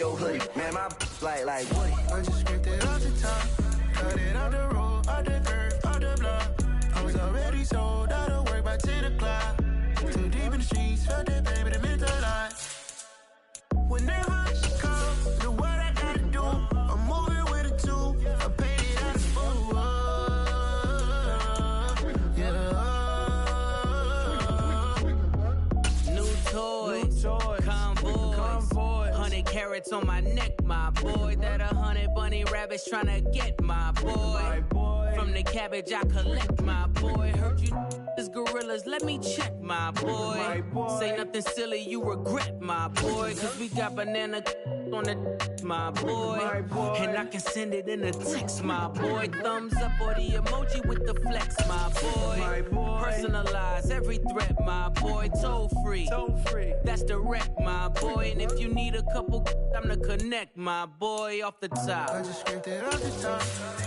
your hoodie. Man, my like Woody. I just scraped it off the top, cut it off the road, off the curve, off the block. I was already sold out of work by 10 o'clock. Too deep in the streets, felt that baby, the mental lie. Whenever she comes, do what I gotta do. I'm moving with a two, I paid it out of fool. Yeah. New toys, convoys, 100 carats on my neck, my boy. That 100 bunny rabbits tryna get my boy. From the cabbage I collect, my boy. Heard you is gorillas, let me check, my boy. Say nothing silly, you regret, my boy. Cause we got banana on the my boy. And I can send it in a text, my boy. Thumbs up or the emoji with the flex, my boy. Personalize every threat, my boy. Toll free, that's direct, my boy. And if you need a couple, I'm the connect, my boy. Off the top, I just scraped it off the top,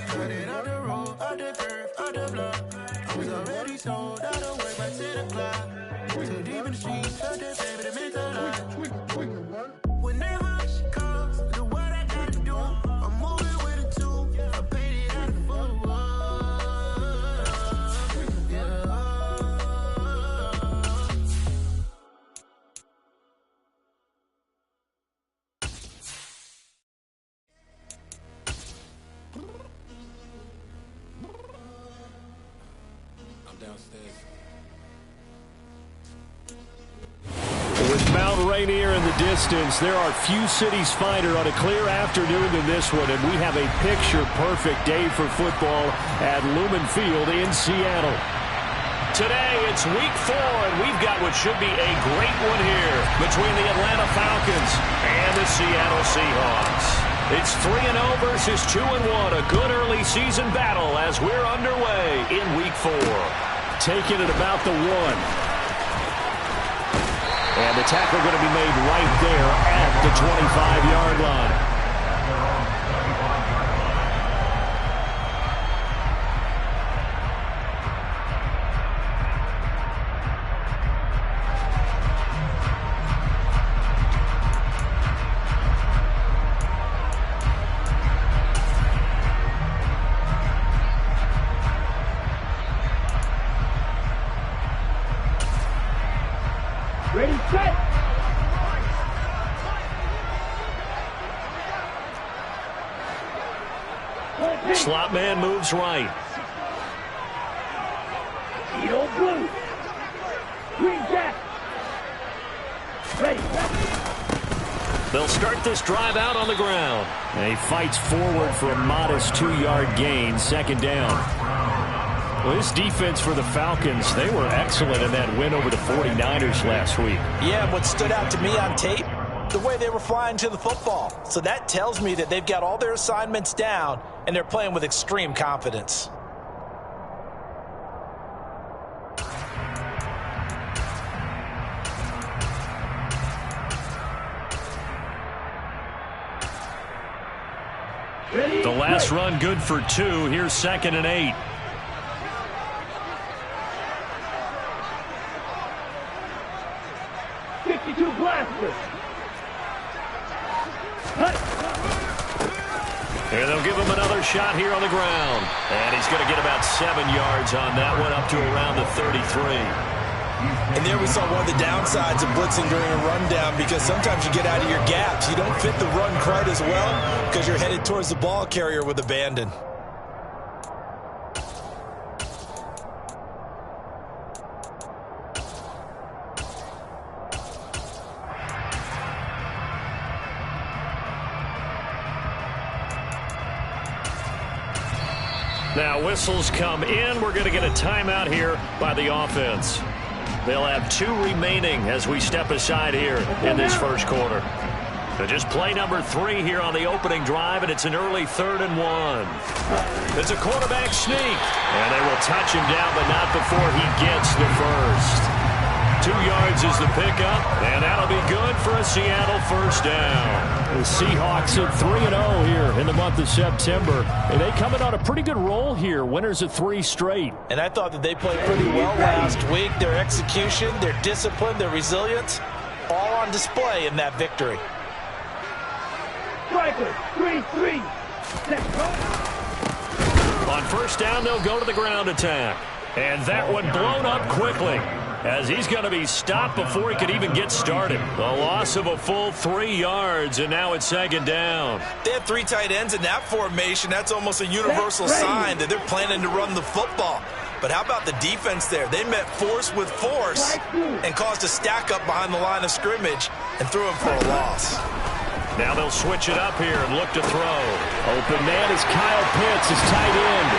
cut it off the road, off the curve, off the block. I was already sold out of work by 10 o'clock. Too deep in the streets, felt that baby, the mental lie. Whenever she comes, do what I gotta do. I'm moving with a two, I paid it out of four. Yeah. Downstairs. With Mount Rainier in the distance, there are few cities finer on a clear afternoon than this one, and we have a picture-perfect day for football at Lumen Field in Seattle. Today, it's week 4, and we've got what should be a great one here between the Atlanta Falcons and the Seattle Seahawks. It's 3-0 versus 2-1, a good early season battle as we're underway in week 4. Taking it about the 1. And the tackle going to be made right there at the 25-yard line. Ready, set. Slot man moves right. Eagle blue. Green jack. Ready. They'll start this drive out on the ground. And he fights forward for a modest 2-yard gain, second down. Well, this defense for the Falcons, they were excellent in that win over the 49ers last week. Yeah, what stood out to me on tape, the way they were flying to the football. So that tells me that they've got all their assignments down, and they're playing with extreme confidence. The last run good for 2. Here's 2nd and 8. And they'll give him another shot here on the ground. And he's going to get about 7 yards on that one, up to around the 33. And there we saw one of the downsides of blitzing during a rundown, because sometimes you get out of your gaps. You don't fit the run quite as well because you're headed towards the ball carrier with abandon. Now whistles come in. We're going to get a timeout here by the offense. They'll have 2 remaining as we step aside here in this first quarter. So just play number 3 here on the opening drive, and it's an early 3rd and 1. It's a quarterback sneak, and they will touch him down, but not before he gets the first. 2 yards is the pickup, and that'll be good for a Seattle first down. The Seahawks at 3-0 here in the month of September, and they coming on a pretty good roll here. Winners of 3 straight. And I thought that they played pretty well last week. Their execution, their discipline, their resilience, all on display in that victory. strikers. 3-3. Set, go. On first down, they'll go to the ground attack. And that one blown up quickly, as he's going to be stopped before he could even get started. The loss of a full 3 yards, and now it's second down. They have 3 tight ends in that formation. That's almost a universal sign that they're planning to run the football. But how about the defense there? They met force with force and caused a stack up behind the line of scrimmage and threw him for a loss. Now they'll switch it up here and look to throw. Open man is Kyle Pitts, his tight end.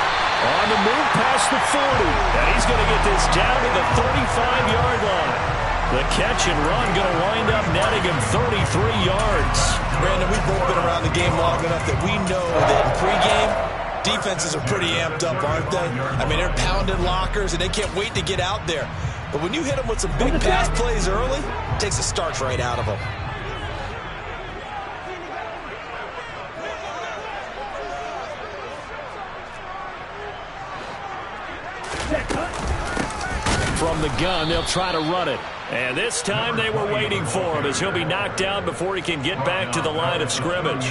On the move past the 40. And he's going to get this down to the 35-yard line. The catch and run going to wind up netting him 33 yards. Brandon, we've both been around the game long enough that we know that in pregame, defenses are pretty amped up, aren't they? I mean, they're pounding lockers, and they can't wait to get out there. But when you hit them with some big pass plays early, it takes the starch right out of them. From the gun, they'll try to run it. And this time they were waiting for him, as he'll be knocked down before he can get back to the line of scrimmage.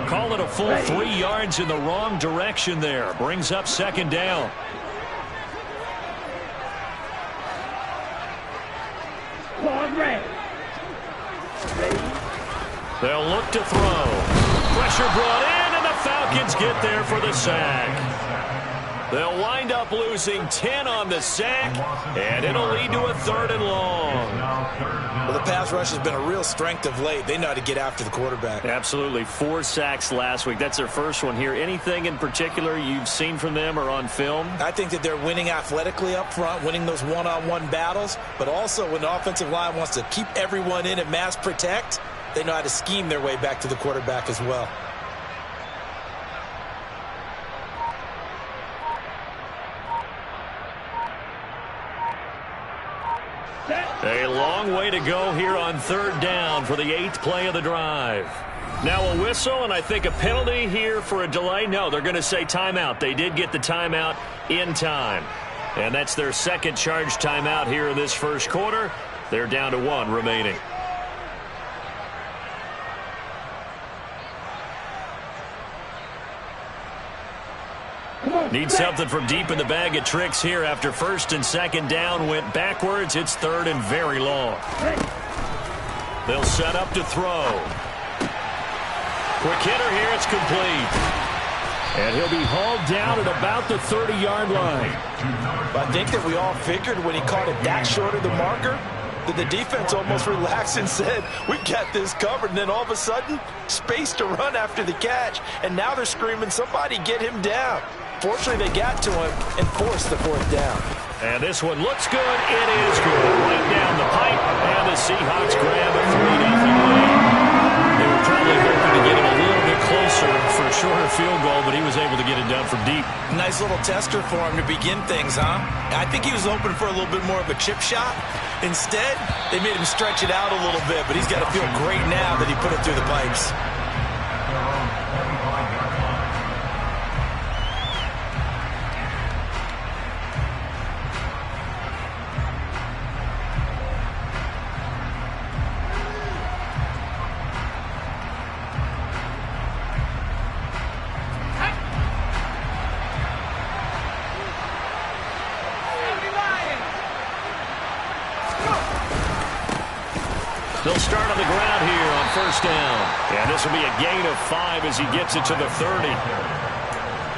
Call it a full 3 yards in the wrong direction there. Brings up second down. They'll look to throw. Pressure brought in, and the Falcons get there for the sack. They'll wind up losing 10 on the sack, and it'll lead to a 3rd and long. Well, the pass rush has been a real strength of late. They know how to get after the quarterback. Absolutely. 4 sacks last week. That's their first one here. Anything in particular you've seen from them or on film? I think that they're winning athletically up front, winning those one-on-one battles, but also when the offensive line wants to keep everyone in and mass protect, they know how to scheme their way back to the quarterback as well. A long way to go here on 3rd down for the 8th play of the drive. Now a whistle, and I think a penalty here for a delay. No, they're going to say timeout. They did get the timeout in time. And that's their second charge timeout here in this first quarter. They're down to 1 remaining. Need something from deep in the bag of tricks here after first and second down went backwards. It's 3rd and very long. They'll set up to throw. Quick hitter here. It's complete. And he'll be hauled down at about the 30-yard line. I think that we all figured when he caught it that short of the marker that the defense almost relaxed and said, we got this covered. And then all of a sudden, space to run after the catch. And now they're screaming, somebody get him down. Fortunately, they got to him and forced the 4th down. And this one looks good. It is good. Right down the pipe. And the Seahawks grab a 3-0 lead. They were probably hoping to get him a little bit closer for a shorter field goal, but he was able to get it done from deep. Nice little tester for him to begin things, huh? I think he was hoping for a little bit more of a chip shot. Instead, they made him stretch it out a little bit, but he's got to feel great now that he put it through the pipes. They'll start on the ground here on first down. And this will be a gain of 5 as he gets it to the 30.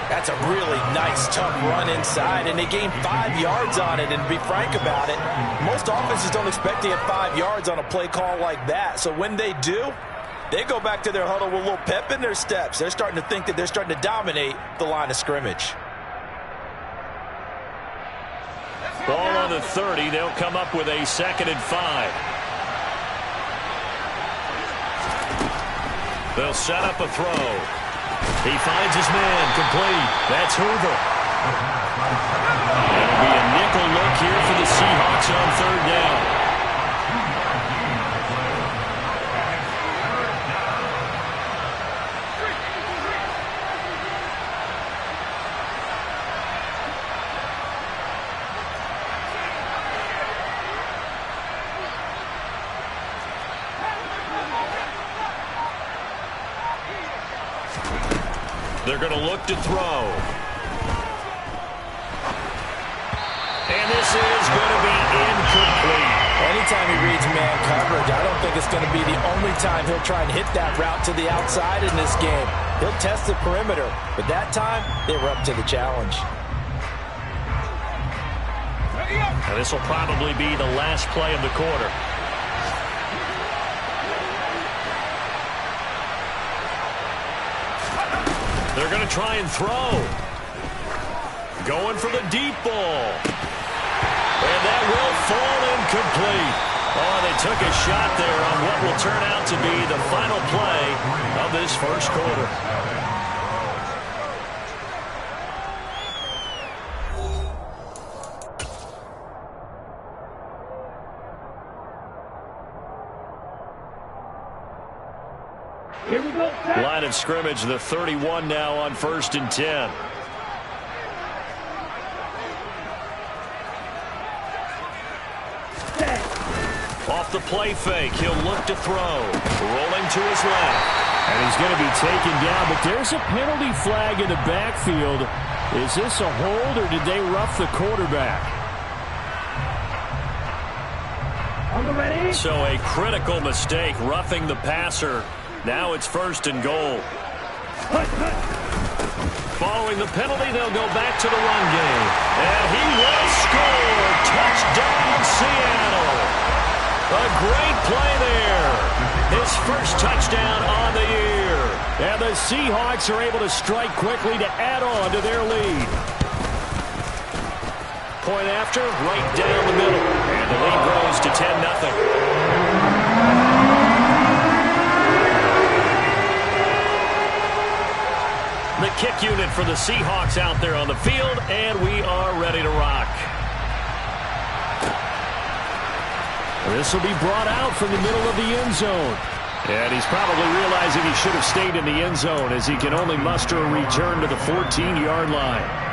That's a really nice, tough run inside, and they gained 5 yards on it. And to be frank about it, most offenses don't expect to get 5 yards on a play call like that. So when they do, they go back to their huddle with a little pep in their steps. They're starting to think that they're starting to dominate the line of scrimmage. Ball on the 30. They'll come up with a 2nd and 5. They'll set up a throw. He finds his man, complete. That's Hoover. It'll be a nickel look here for the Seahawks on 3rd down. They're going to look to throw. And this is going to be incomplete. Anytime he reads man coverage, I don't think it's going to be the only time he'll try and hit that route to the outside in this game. He'll test the perimeter, but that time they were up to the challenge. And this will probably be the last play of the quarter. They're going to try and throw. Going for the deep ball. And that will fall incomplete. Oh, they took a shot there on what will turn out to be the final play of this first quarter. Here we go. Line of scrimmage, the 31 now on 1st and 10. Off the play fake, he'll look to throw. Rolling to his left. And he's going to be taken down, but there's a penalty flag in the backfield. Is this a hold, or did they rough the quarterback? On the ready. So a critical mistake, roughing the passer. Now it's 1st and goal. Following the penalty, they'll go back to the run game. And he will score. Touchdown, Seattle. A great play there. His first touchdown on the year. And the Seahawks are able to strike quickly to add on to their lead. Point after, right down the middle. And the lead grows to 10-0. The kick unit for the Seahawks out there on the field, and we are ready to rock. This will be brought out from the middle of the end zone. And he's probably realizing he should have stayed in the end zone as he can only muster a return to the 14-yard line.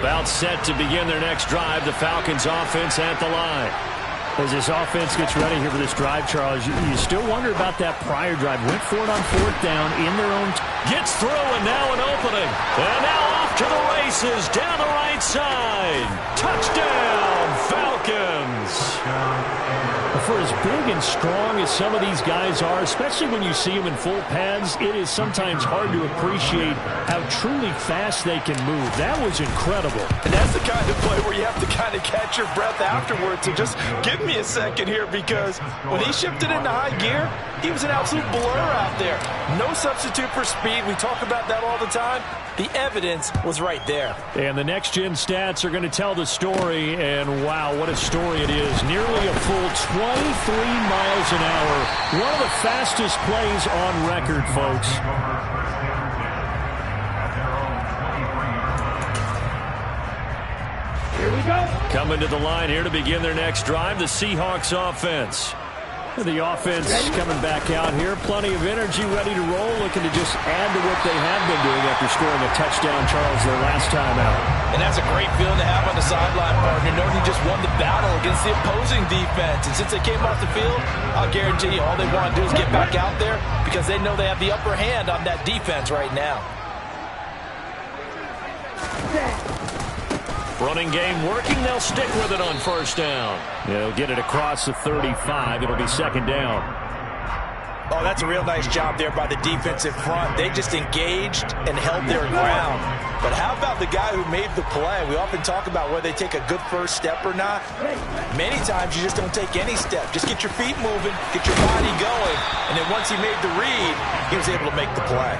About set to begin their next drive. The Falcons offense at the line. As this offense gets ready here for this drive, Charles, you still wonder about that prior drive. Went for it on 4th down in their own. Gets through, and now an opening. And now off to the races down the right side. Touchdown, Falcons. For as big and strong as some of these guys are, especially when you see them in full pads, it is sometimes hard to appreciate how truly fast they can move. That was incredible. And that's the kind of play where you have to kind of catch your breath afterwards. So just give me a second here, because when he shifted into high gear, he was an absolute blur out there. No substitute for speed. We talk about that all the time. The evidence was right there. And the next-gen stats are going to tell the story, and wow, what a story it is. Nearly a full 23 miles an hour. One of the fastest plays on record, folks. Here we go. Coming to the line here to begin their next drive, the Seahawks offense. The offense coming back out here. Plenty of energy, ready to roll, looking to just add to what they have been doing after scoring a touchdown, Charles, their last time out. And that's a great feeling to have on the sideline, partner, knowing you just won the battle against the opposing defense. And since they came off the field, I'll guarantee you all they want to do is get back out there, because they know they have the upper hand on that defense right now. Running game working. They'll stick with it on 1st down. They'll get it across the 35. It'll be 2nd down. Oh, that's a real nice job there by the defensive front. They just engaged and held their ground. But how about the guy who made the play? We often talk about whether they take a good first step or not. Many times you just don't take any step. Just get your feet moving, get your body going. And then once he made the read, he was able to make the play.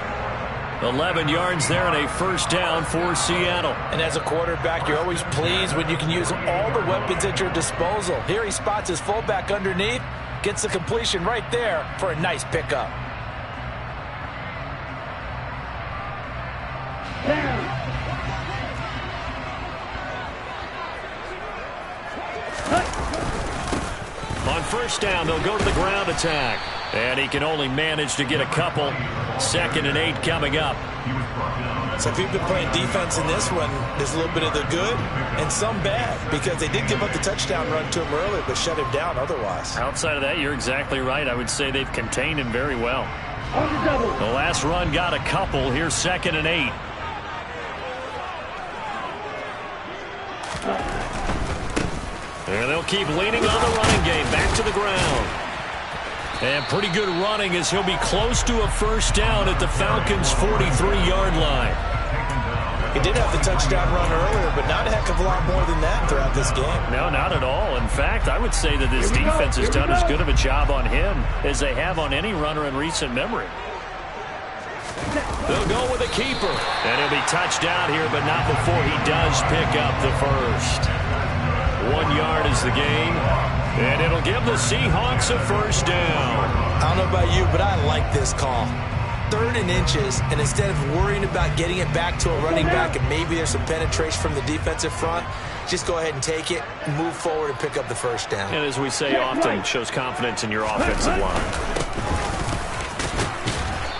11 yards there and a 1st down for Seattle. And as a quarterback, you're always pleased when you can use all the weapons at your disposal. Here he spots his fullback underneath, gets the completion right there for a nice pickup. On 1st down, they'll go to the ground attack. And he can only manage to get a couple. 2nd and 8 coming up. So if you've been playing defense in this one, there's a little bit of the good and some bad, because they did give up the touchdown run to him earlier, but shut him down otherwise. Outside of that, you're exactly right. I would say they've contained him very well. The last run got a couple. Here's 2nd and 8. And they'll keep leaning on the running game. Back to the ground. And pretty good running as he'll be close to a 1st down at the Falcons' 43-yard line. He did have the touchdown run earlier, but not a heck of a lot more than that throughout this game. No, not at all. In fact, I would say that this defense has done as good of a job on him as they have on any runner in recent memory. They'll go with a keeper. And he'll be touched out here, but not before he does pick up the 1st. 1 yard is the gain. And it'll give the Seahawks a 1st down. I don't know about you, but I like this call. 3rd and inches, and instead of worrying about getting it back to a running back and maybe there's some penetration from the defensive front, just go ahead and take it, move forward, and pick up the 1st down. And as we say often, it shows confidence in your offensive line.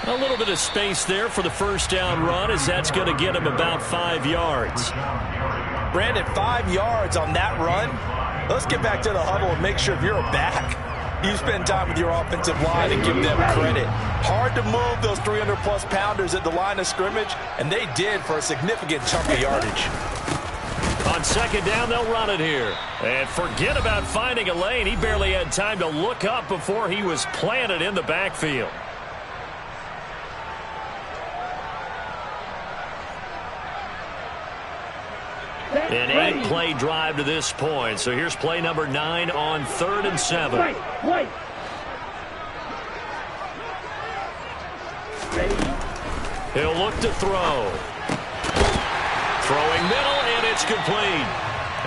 A little bit of space there for the 1st down run, as that's going to get him about 5 yards. Brandon, 5 yards on that run. Let's get back to the huddle and make sure if you're a back, you spend time with your offensive line and give them credit. Hard to move those 300-plus pounders at the line of scrimmage, and they did for a significant chunk of yardage. On 2nd down, they'll run it here. And forget about finding a lane. He barely had time to look up before he was planted in the backfield. An 8-play drive to this point. So here's play number 9 on 3rd and 7. Wait. He'll look to throw. Throwing middle, and it's complete.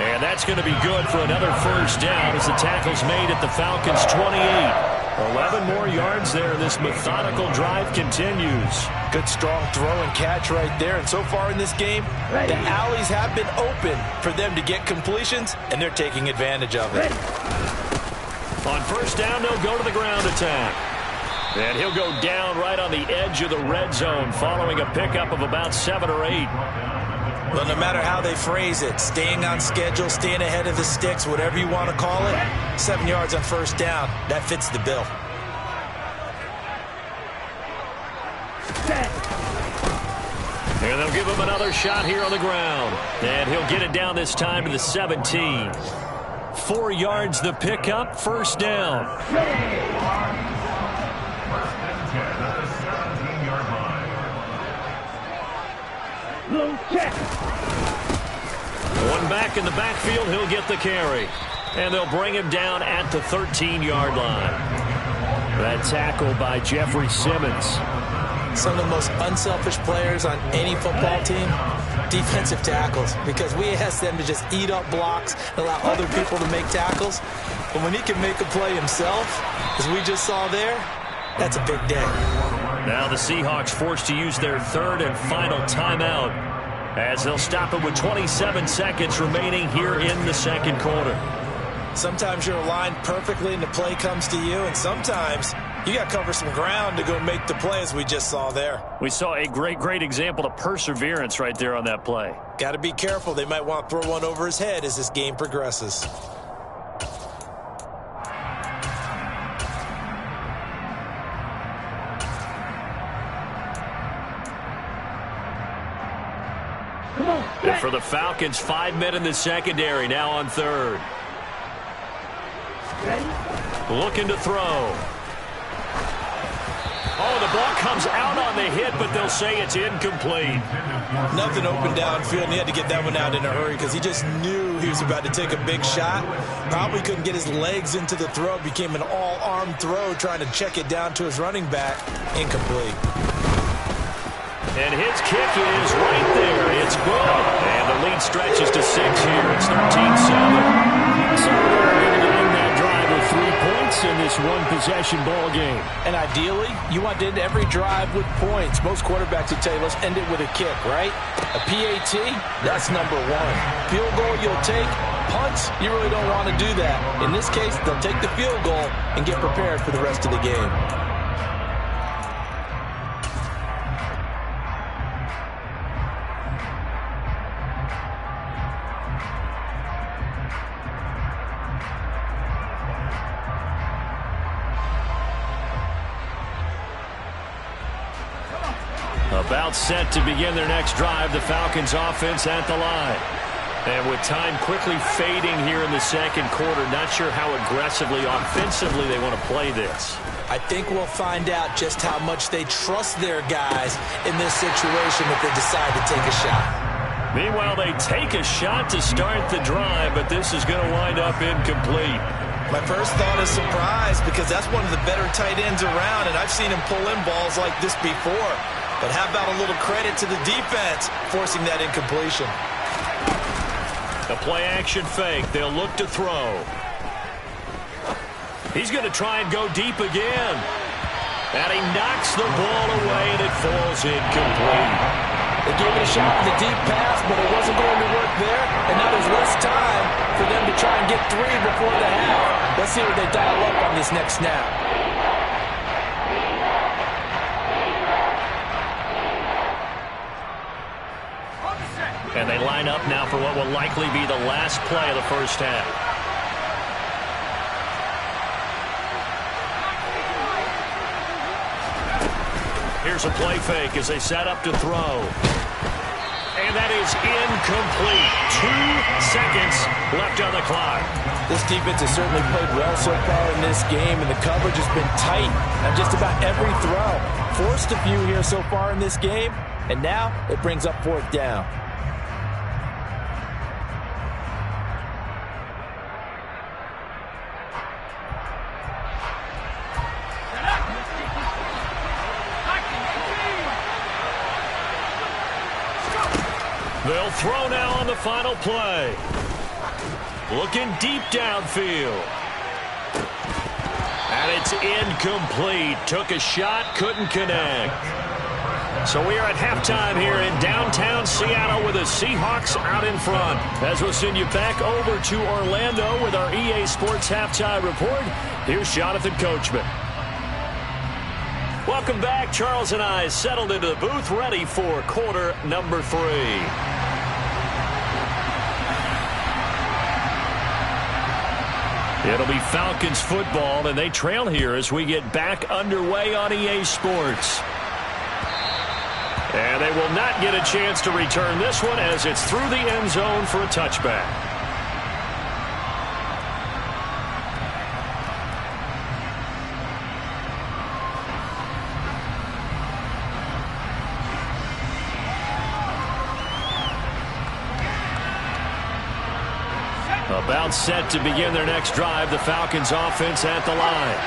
And that's going to be good for another 1st down as the tackle's made at the Falcons' 28. 11 more yards there. This methodical drive continues. Good strong throw and catch right there. And so far in this game, the alleys have been open for them to get completions, and they're taking advantage of it. On 1st down, they'll go to the ground attack. And he'll go down right on the edge of the red zone following a pickup of about 7 or 8. But no matter how they phrase it, staying on schedule, staying ahead of the sticks, whatever you want to call it, 7 yards on first down, that fits the bill. And they'll give him another shot here on the ground. And he'll get it down this time to the 17. 4 yards the pickup, first down. One back in the backfield, he'll get the carry. And they'll bring him down at the 13-yard line. That tackle by Jeffrey Simmons. Some of the most unselfish players on any football team, defensive tackles, because we ask them to just eat up blocks and allow other people to make tackles. But when he can make a play himself, as we just saw there, that's a big day. Now the Seahawks forced to use their third and final timeout as they'll stop it with 27 seconds remaining here in the second quarter. Sometimes you're aligned perfectly and the play comes to you, and sometimes you got to cover some ground to go make the play, as we just saw there. We saw a great example of perseverance right there on that play. Got to be careful. They might want to throw one over his head as this game progresses. And for the Falcons, 5 men in the secondary, now on third. Looking to throw. Oh, the ball comes out on the hit, but they'll say it's incomplete. Nothing open downfield, and he had to get that one out in a hurry because he just knew he was about to take a big shot. Probably couldn't get his legs into the throw. Became an all-arm throw, trying to check it down to his running back. Incomplete. And his kick is right there. It's good. And the lead stretches to 6 here. It's 13-7. So they're able to end that drive with 3 points in this one-possession ball game. And ideally, you want to end every drive with points. Most quarterbacks would tell you, let's end it with a kick, right? A PAT, that's number one. Field goal you'll take. Punts, you really don't want to do that. In this case, they'll take the field goal and get prepared for the rest of the game. About set to begin their next drive, the Falcons offense at the line. And with time quickly fading here in the second quarter, not sure how aggressively, offensively they want to play this. I think we'll find out just how much they trust their guys in this situation if they decide to take a shot. Meanwhile, they take a shot to start the drive, but this is going to wind up incomplete. My first thought is surprise, because that's one of the better tight ends around, and I've seen him pull in balls like this before. But how about a little credit to the defense forcing that incompletion? The play-action fake. They'll look to throw. He's going to try and go deep again. And he knocks the ball away, and it falls incomplete. They gave it a shot in the deep pass, but it wasn't going to work there. And now there's less time for them to try and get 3 before the half. Let's see what they dial up on this next snap. And they line up now for what will likely be the last play of the first half. Here's a play fake as they set up to throw. And that is incomplete. 2 seconds left on the clock. This defense has certainly played well so far in this game, and the coverage has been tight on just about every throw. Forced a few here so far in this game, and now it brings up 4th down. They'll throw now on the final play. Looking deep downfield. And it's incomplete. Took a shot, couldn't connect. So we are at halftime here in downtown Seattle with the Seahawks out in front. As we'll send you back over to Orlando with our EA Sports Halftime Report, here's Jonathan Coachman. Welcome back. Charles and I settled into the booth, ready for quarter number 3. It'll be Falcons football, and they trail here as we get back underway on EA Sports. And they will not get a chance to return this one as it's through the end zone for a touchback. About set to begin their next drive, the Falcons offense at the line.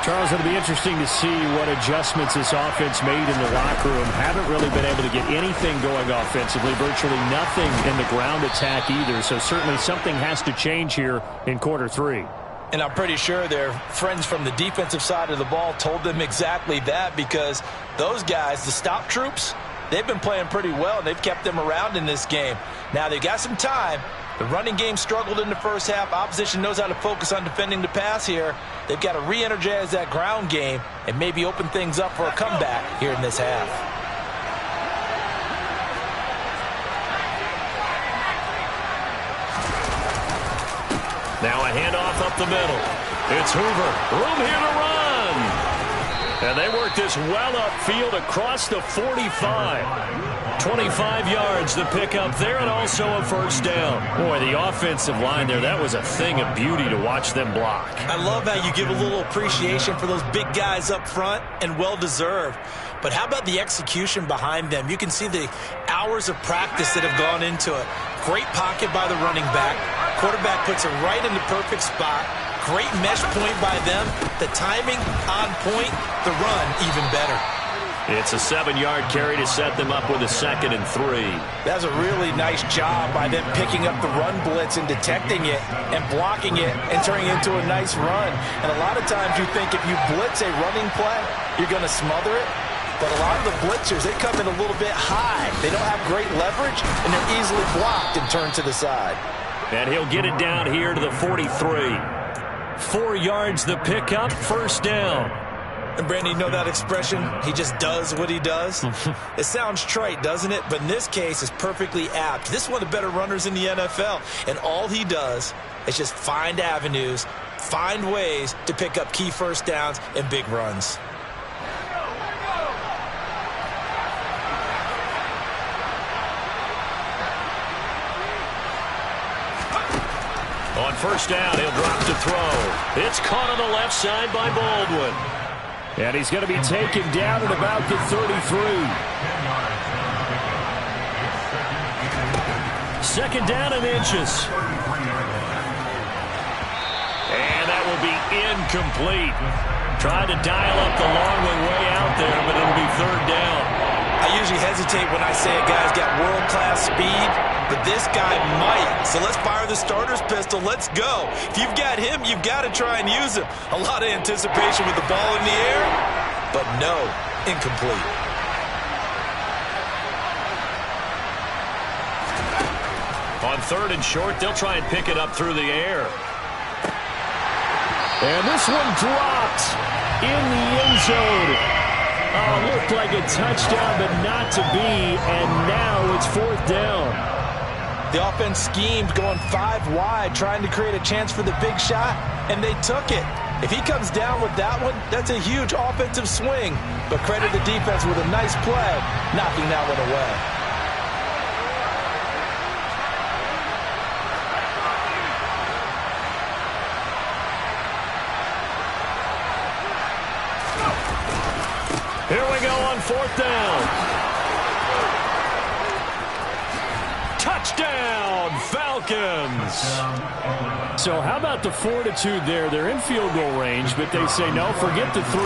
Charles, it'll be interesting to see what adjustments this offense made in the locker room. Haven't really been able to get anything going offensively, virtually nothing in the ground attack either, so certainly something has to change here in quarter 3. And I'm pretty sure their friends from the defensive side of the ball told them exactly that, because those guys, the stop troops, they've been playing pretty well, and they've kept them around in this game. Now, they've got some time. The running game struggled in the first half. Opposition knows how to focus on defending the pass here. They've got to re-energize that ground game and maybe open things up for a comeback here in this half. Now a handoff up the middle. It's Hoover. Room here to run. And they work this well upfield across the 45. 25 yards the pickup there, and also a first down. Boy, the offensive line there, that was a thing of beauty to watch them block. I love how you give a little appreciation for those big guys up front, and well-deserved. But how about the execution behind them? You can see the hours of practice that have gone into it. Great pocket by the running back. Quarterback puts it right in the perfect spot. Great mesh point by them. The timing on point. The run even better. It's a 7-yard carry to set them up with a 2nd and 3. That's a really nice job by them picking up the run blitz and detecting it and blocking it and turning it into a nice run. And a lot of times you think if you blitz a running play, you're going to smother it. But a lot of the blitzers, they come in a little bit high. They don't have great leverage, and they're easily blocked and turned to the side. And he'll get it down here to the 43. 4 yards the pickup, first down. And, Brandon, you know that expression? He just does what he does? It sounds trite, doesn't it? But in this case, it's perfectly apt. This is one of the better runners in the NFL. And all he does is just find avenues, find ways to pick up key first downs and big runs. On first down, he'll drop to throw. It's caught on the left side by Baldwin. And he's going to be taken down at about the 33. Second down and inches. And that will be incomplete. Tried to dial up the long way out there, but it'll be third down. I usually hesitate when I say a guy's got world-class speed, but this guy might. So let's fire the starter's pistol. Let's go. If you've got him, you've got to try and use him. A lot of anticipation with the ball in the air, but no, incomplete. On third and short, they'll try and pick it up through the air. And this one dropped in the end zone. Oh, looked like a touchdown, but not to be, and now it's fourth down. The offense schemed, going 5 wide, trying to create a chance for the big shot, and they took it. If he comes down with that one, that's a huge offensive swing. But credit the defense with a nice play, knocking that one away. Here we go on fourth down. Touchdown, Falcons. So how about the fortitude there? They're in field goal range, but they say, no, forget the 3.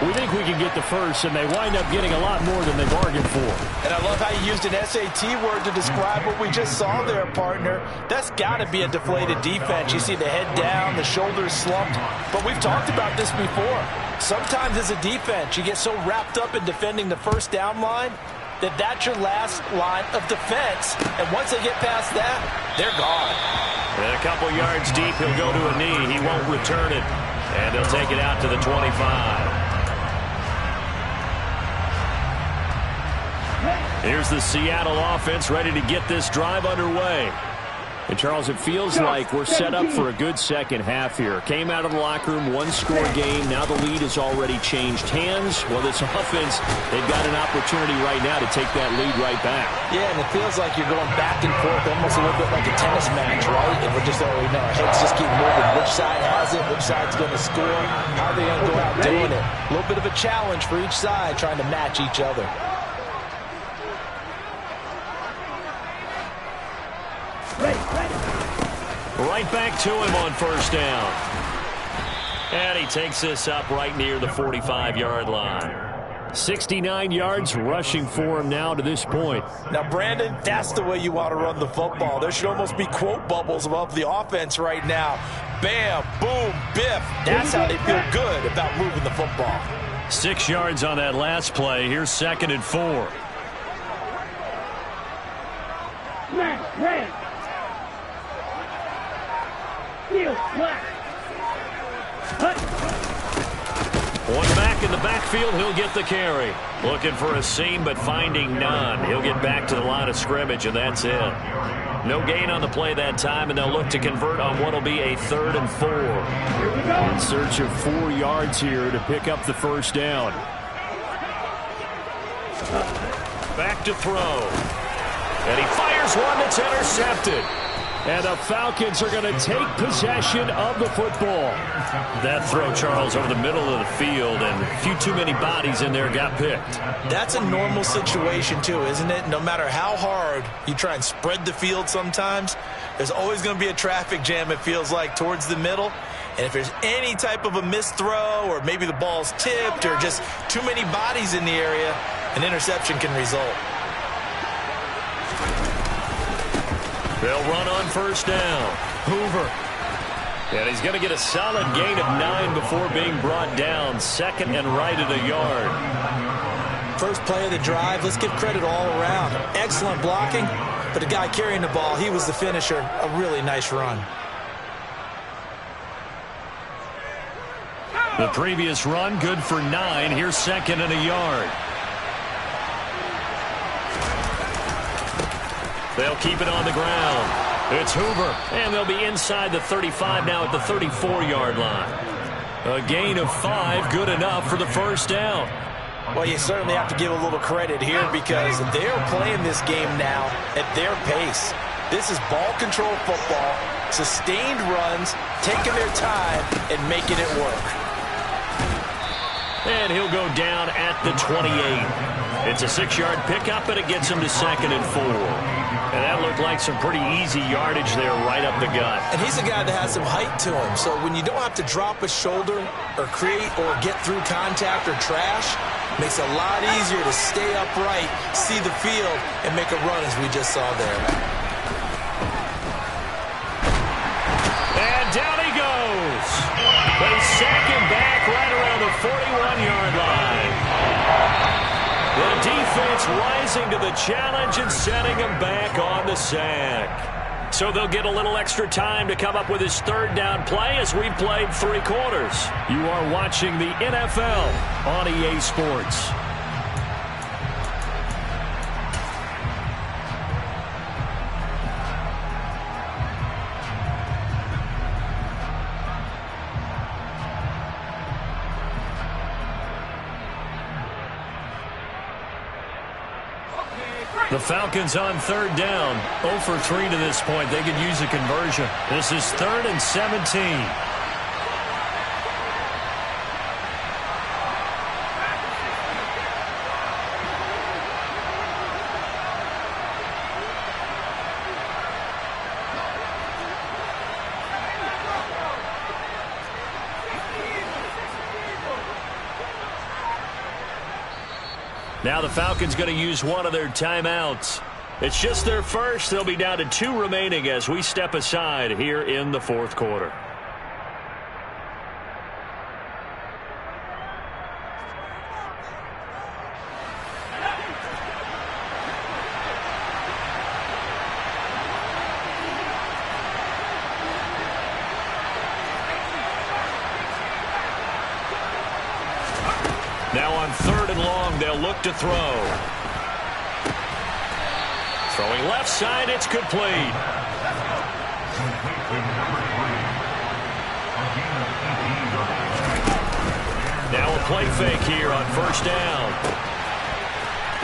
We think we can get the first, and they wind up getting a lot more than they bargained for. And I love how you used an SAT word to describe what we just saw there, partner. That's got to be a deflated defense. You see the head down, the shoulders slumped. But we've talked about this before. Sometimes as a defense, you get so wrapped up in defending the first down line that's your last line of defense. And once they get past that, they're gone. And a couple yards deep, he'll go to a knee. He won't return it. And he'll take it out to the 25. Here's the Seattle offense ready to get this drive underway. And, Charles, it feels like we're set up for a good second half here. Came out of the locker room, one-score game. Now the lead has already changed hands. Well, this offense, they've got an opportunity right now to take that lead right back. Yeah, and it feels like you're going back and forth, almost a little bit like a tennis match, right? And we're just already know our heads just keep moving. Which side has it? Which side's going to score? How are they going to go out doing it? A little bit of a challenge for each side, trying to match each other. Right back to him on first down. And he takes this up right near the 45-yard line. 69 yards rushing for him now to this point. Now, Brandon, that's the way you want to run the football. There should almost be quote bubbles above the offense right now. Bam, boom, biff. That's how they feel good about moving the football. 6 yards on that last play. Here's 2nd and 4. Man. One back in the backfield, he'll get the carry. Looking for a seam, but finding none. He'll get back to the line of scrimmage, and that's it. No gain on the play that time, and they'll look to convert on what will be a 3rd and 4. In search of 4 yards here to pick up the first down. Back to throw. And he fires one that's intercepted. And the Falcons are going to take possession of the football. That throw, Charles, over the middle of the field, and a few too many bodies in there got picked. That's a normal situation, too, isn't it? No matter how hard you try and spread the field sometimes, there's always going to be a traffic jam, it feels like, towards the middle. And if there's any type of a missed throw, or maybe the ball's tipped, or just too many bodies in the area, an interception can result. They'll run on first down. Hoover. And he's going to get a solid gain of 9 before being brought down. 2nd and right at a yard. First play of the drive, let's give credit all around. Excellent blocking, but the guy carrying the ball, he was the finisher. A really nice run. The previous run, good for 9. Here's 2nd and a yard. They'll keep it on the ground. It's Hoover, and they'll be inside the 35 now at the 34-yard line. A gain of 5, good enough for the first down. Well, you certainly have to give a little credit here because they're playing this game now at their pace. This is ball control football, sustained runs, taking their time, and making it work. And he'll go down at the 28. It's a 6-yard pickup, and it gets him to 2nd and 4. And that looked like some pretty easy yardage there right up the gut. And he's a guy that has some height to him. So when you don't have to drop a shoulder or create or get through contact or trash, makes it a lot easier to stay upright, see the field, and make a run as we just saw there. And down he goes. They sack him back right around the 41-yard line. The defense rising to the challenge and setting him back on the sack. So they'll get a little extra time to come up with his 3rd down play as we've played 3 quarters. You are watching the NFL on EA Sports. The Falcons on 3rd down. 0 for 3 to this point. They could use a conversion. This is 3rd and 17. Now the Falcons going to use one of their timeouts. It's just their first. They'll be down to 2 remaining as we step aside here in the 4th quarter. Now on 3rd and long, they'll look to throw. Throwing left side, it's complete. Now a play fake here on first down.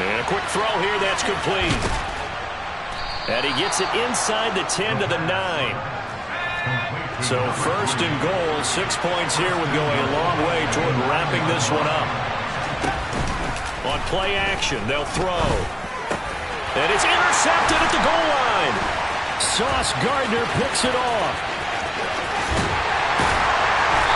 And a quick throw here, that's complete. And he gets it inside the 10 to the 9. So first and goal, 6 points here would go a long way toward wrapping this one up. On play action, they'll throw. And it's intercepted at the goal line. Sauce Gardner picks it off.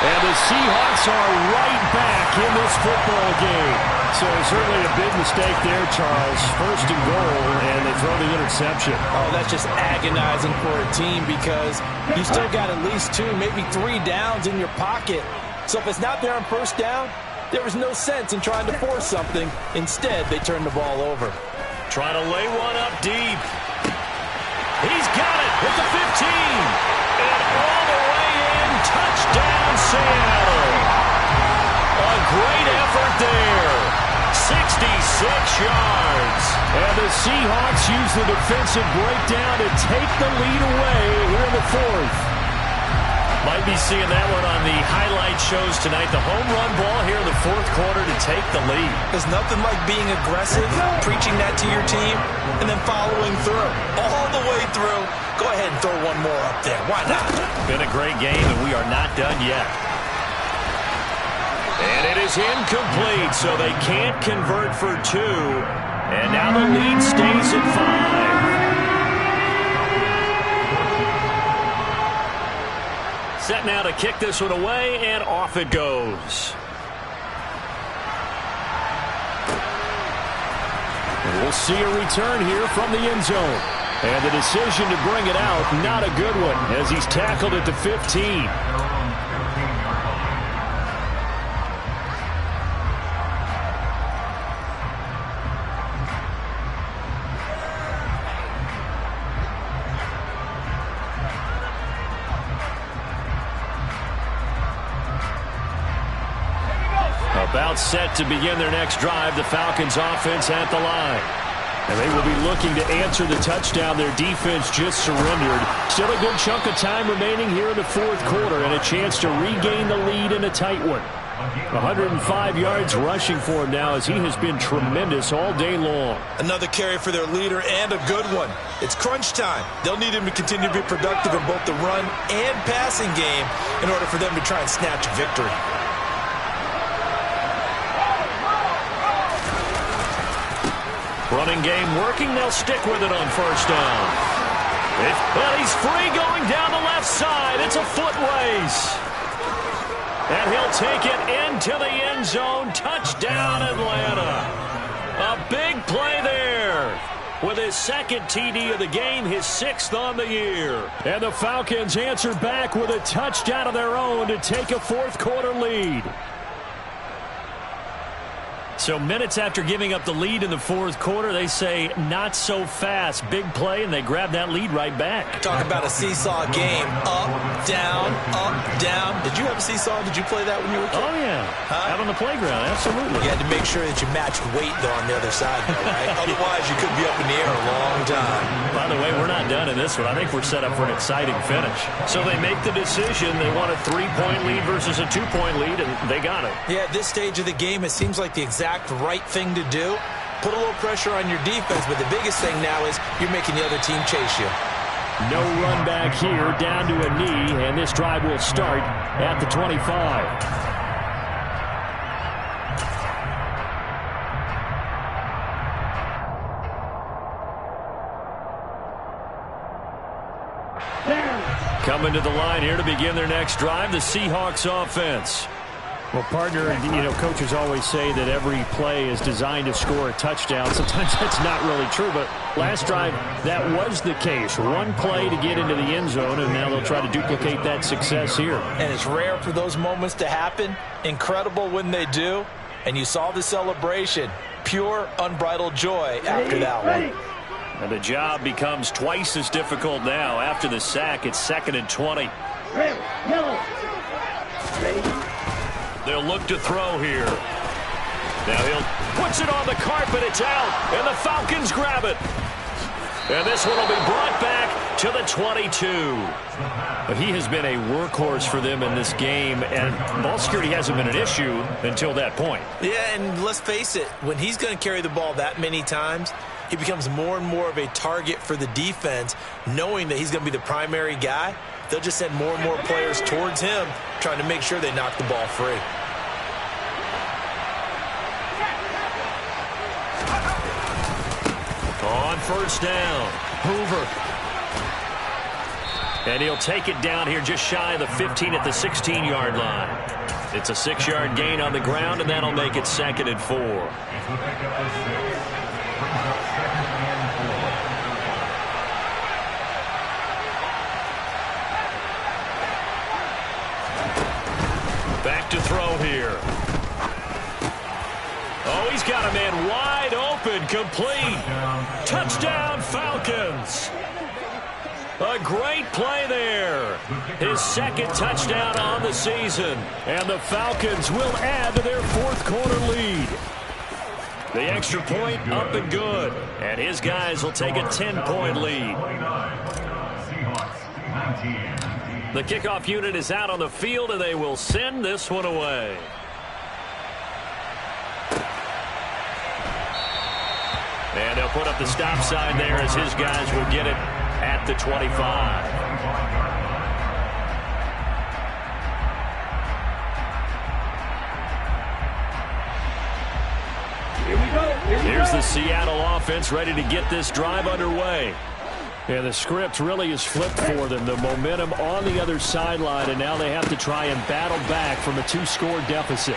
And the Seahawks are right back in this football game. So certainly a big mistake there, Charles. First and goal, and they throw the interception. Oh, that's just agonizing for a team because you still got at least 2, maybe 3 downs in your pocket. So if it's not there on first down, there was no sense in trying to force something. Instead, they turn the ball over. Trying to lay one up deep. He's got it at the 15. And all the way in, touchdown Seattle. A great effort there. 66 yards. And the Seahawks use the defensive breakdown to take the lead away here in the 4th. Might be seeing that one on the highlight shows tonight. The home run ball here in the 4th quarter to take the lead. There's nothing like being aggressive, preaching that to your team, and then following through. All the way through. Go ahead and throw one more up there. Why not? Been a great game, and we are not done yet. And it is incomplete, so they can't convert for 2. And now the lead stays at 5. Set now to kick this one away, and off it goes. And we'll see a return here from the end zone. And the decision to bring it out, not a good one, as he's tackled at the 15. About set to begin their next drive, the Falcons offense at the line. And they will be looking to answer the touchdown their defense just surrendered. Still a good chunk of time remaining here in the 4th quarter and a chance to regain the lead in a tight one. 105 yards rushing for him now as he has been tremendous all day long. Another carry for their leader and a good one. It's crunch time. They'll need him to continue to be productive in both the run and passing game in order for them to try and snatch a victory. Running game working. They'll stick with it on first down. But he's free going down the left side. It's a foot race. And he'll take it into the end zone. Touchdown, Atlanta. A big play there. With his 2nd TD of the game, his 6th on the year. And the Falcons answer back with a touchdown of their own to take a 4th quarter lead. So minutes after giving up the lead in the 4th quarter, they say not so fast. Big play, and they grab that lead right back. Talk about a seesaw game. Up, down, up, down. Did you have a seesaw? Did you play that when you were a kid? Oh, yeah. Out on the playground, absolutely. You had to make sure that you matched weight, though, on the other side, though, right? Otherwise, you could be up in the air a long time. By the way, we're not done in this one. I think we're set up for an exciting finish. So they make the decision. They want a 3-point lead versus a 2-point lead, and they got it. Yeah, at this stage of the game, it seems like the exact right thing to do. Put a little pressure on your defense, but the biggest thing now is you're making the other team chase you. No run back here, down to a knee, and this drive will start at the 25. Coming to the line here to begin their next drive, the Seahawks offense. Well, partner, coaches always say that every play is designed to score a touchdown. Sometimes that's not really true, but last drive, that was the case. One play to get into the end zone, and now they'll try to duplicate that success here. And it's rare for those moments to happen. Incredible when they do. And you saw the celebration. Pure, unbridled joy after that one. And the job becomes twice as difficult now. After the sack, it's 2nd and 20. They'll look to throw here. Now puts it on the carpet. It's out, and the Falcons grab it. And this one will be brought back to the 22. But he has been a workhorse for them in this game, and ball security hasn't been an issue until that point. Yeah, and let's face it, when he's going to carry the ball that many times, he becomes more and more of a target for the defense, knowing that he's going to be the primary guy. They'll just send more and more players towards him, trying to make sure they knock the ball free. On first down, Hoover. And he'll take it down here just shy of the 15 at the 16-yard line. It's a 6-yard gain on the ground, and that'll make it 2nd and 4. Back to throw here. Oh, he's got a man wide open, complete. Touchdown, Falcons. A great play there. His 2nd touchdown on the season. And the Falcons will add to their 4th quarter lead. The extra point up and good. And his guys will take a 10-point lead. The kickoff unit is out on the field, and they will send this one away. And they'll put up the stop sign there as his guys will get it at the 25. Here we go. Here's the Seattle offense ready to get this drive underway. And the script really is flipped for them. The momentum on the other sideline, and now they have to try and battle back from a 2-score deficit.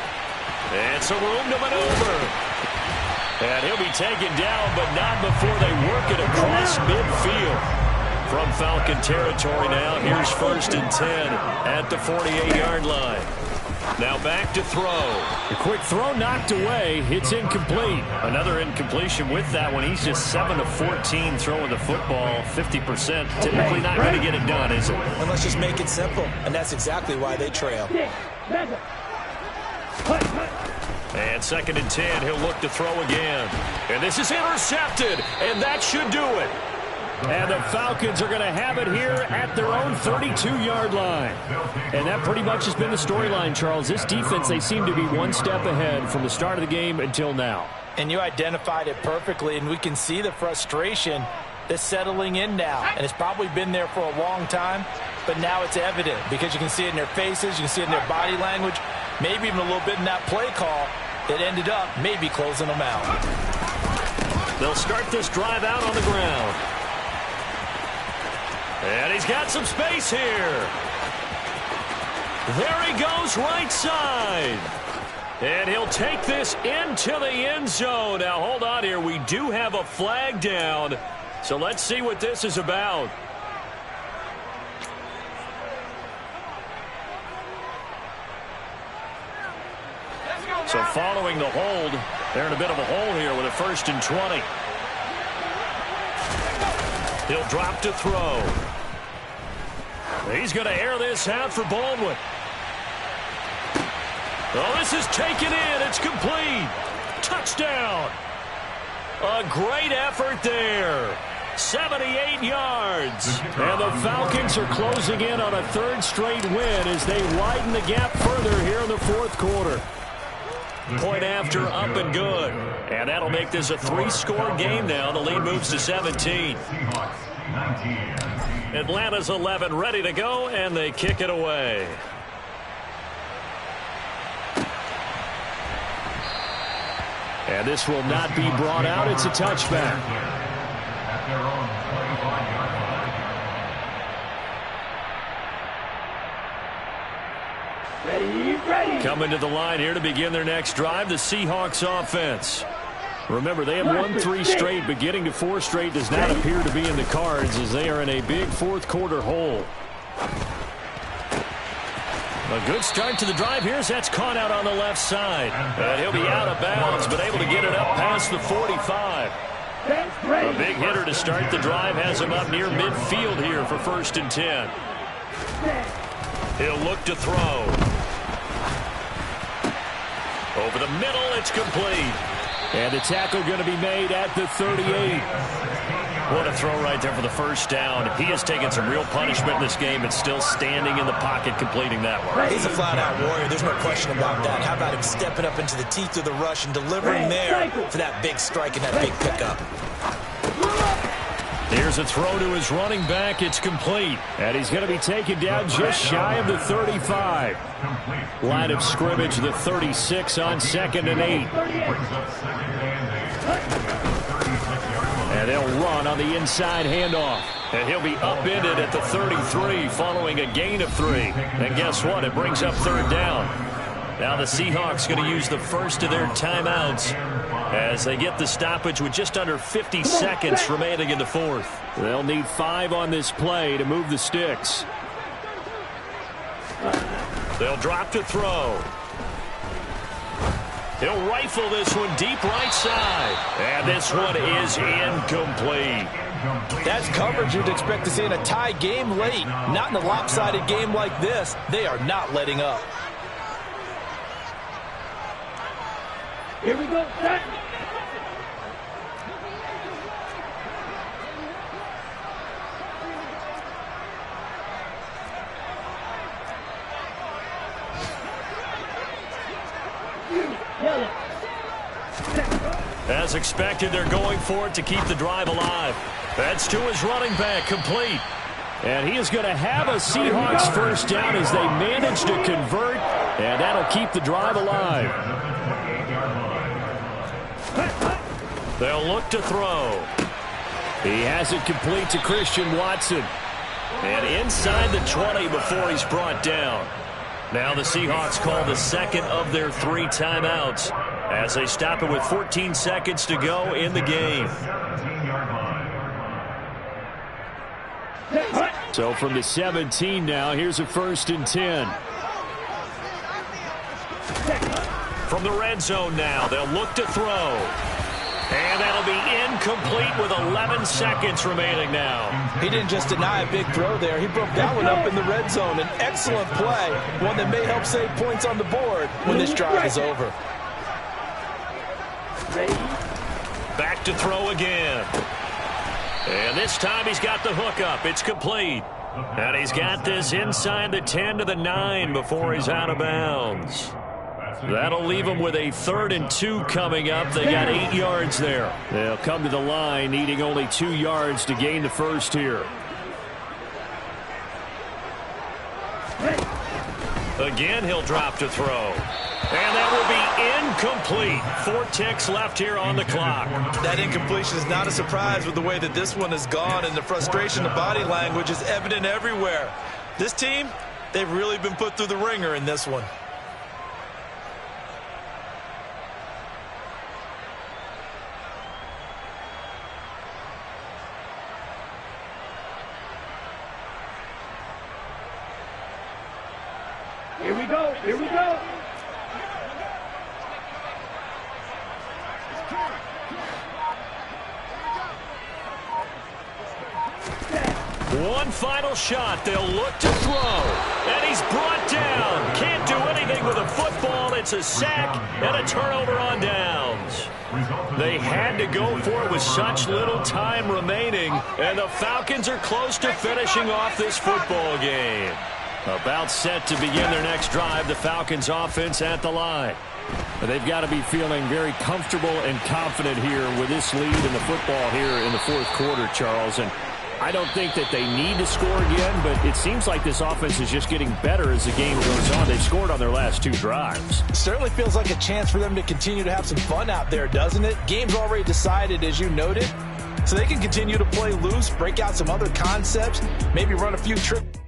And some room to maneuver. And he'll be taken down, but not before they work it across midfield. From Falcon territory now, here's 1st and 10 at the 48-yard line. Now back to throw. A quick throw knocked away. It's incomplete. Another incompletion with that one. He's just 7 of 14 throwing the football, 50%. Typically not going to get it done, is it? And let's just make it simple, and that's exactly why they trail. And 2nd and 10, he'll look to throw again. And this is intercepted, and that should do it. And the Falcons are going to have it here at their own 32-yard line. And that pretty much has been the storyline, Charles. This defense, they seem to be one step ahead from the start of the game until now. And you identified it perfectly, and we can see the frustration that's settling in now. And it's probably been there for a long time, but now it's evident because you can see it in their faces, you can see it in their body language, maybe even a little bit in that play call that ended up maybe closing them out. They'll start this drive out on the ground. And he's got some space here. There he goes, right side. And he'll take this into the end zone. Now, hold on here. We do have a flag down. So let's see what this is about. So following the hold, they're in a bit of a hole here with a 1st and 20. He'll drop to throw. He's going to air this out for Baldwin. Oh, this is taken in. It's complete. Touchdown. A great effort there. 78 yards. And the Falcons are closing in on a 3rd straight win as they widen the gap further here in the 4th quarter. Point after, up and good. And that'll make this a 3-score game now. The lead moves to 17. Atlanta's 11 ready to go, and they kick it away. And this will not be brought out. It's a touchback. Ready. Coming to the line here to begin their next drive, the Seahawks offense. Remember, they have won 3 straight, but getting to 4 straight does not appear to be in the cards as they are in a big 4th quarter hole. A good start to the drive here as that's caught out on the left side. And he'll be out of bounds, but able to get it up past the 45. A big hitter to start the drive has him up near midfield here for 1st and 10. He'll look to throw. Over the middle, it's complete. And the tackle going to be made at the 38. What a throw right there for the first down. He has taken some real punishment in this game and still standing in the pocket completing that one. He's a flat-out warrior. There's no question about that. How about him stepping up into the teeth of the rush and delivering there for that big strike and that big pickup. Here's a throw to his running back. It's complete. And he's going to be taken down just shy of the 35. Line of scrimmage, the 36 on 2nd and 8. And they'll run on the inside handoff. And he'll be upended at the 33 following a gain of 3. And guess what? It brings up 3rd down. Now the Seahawks going to use the first of their timeouts as they get the stoppage with just under 50 seconds remaining in the 4th. They'll need 5 on this play to move the sticks. They'll drop to throw. He'll rifle this one deep right side. And this one is incomplete. That's coverage you'd expect to see in a tie game late. Not in a lopsided game like this. They are not letting up. Here we go, set. As expected, they're going for it to keep the drive alive. That's to his running back, complete. And he is going to have a Seahawks first down as they manage to convert, and that'll keep the drive alive. They'll look to throw. He has it complete to Christian Watson. And inside the 20 before he's brought down. Now the Seahawks call the second of their 3 timeouts as they stop it with 14 seconds to go in the game. So from the 17 now, here's a 1st and 10. From the red zone now, they'll look to throw. And that'll be incomplete with 11 seconds remaining now. He didn't just deny a big throw there. He broke that one up in the red zone. An excellent play, one that may help save points on the board when this drive is over. Back to throw again. And this time he's got the hook up. It's complete. And he's got this inside the 10 to the 9 before he's out of bounds. That'll leave them with a 3rd and 2 coming up. They got 8 yards there. They'll come to the line needing only 2 yards to gain the first here. Again, he'll drop to throw. And that will be incomplete. 4 ticks left here on the clock. That incompletion is not a surprise with the way that this one has gone, and the frustration, the body language is evident everywhere. This team, they've really been put through the ringer in this one. Here we go, here we go. One final shot. They'll look to throw. And he's brought down. Can't do anything with a football. It's a sack and a turnover on downs. They had to go for it with such little time remaining. And the Falcons are close to finishing off this football game. About set to begin their next drive. The Falcons offense at the line. They've got to be feeling very comfortable and confident here with this lead in the football here in the 4th quarter, Charles. And I don't think that they need to score again, but it seems like this offense is just getting better as the game goes on. They've scored on their last 2 drives. Certainly feels like a chance for them to continue to have some fun out there, doesn't it? Game's already decided, as you noted, so they can continue to play loose, break out some other concepts, maybe run a few tricks.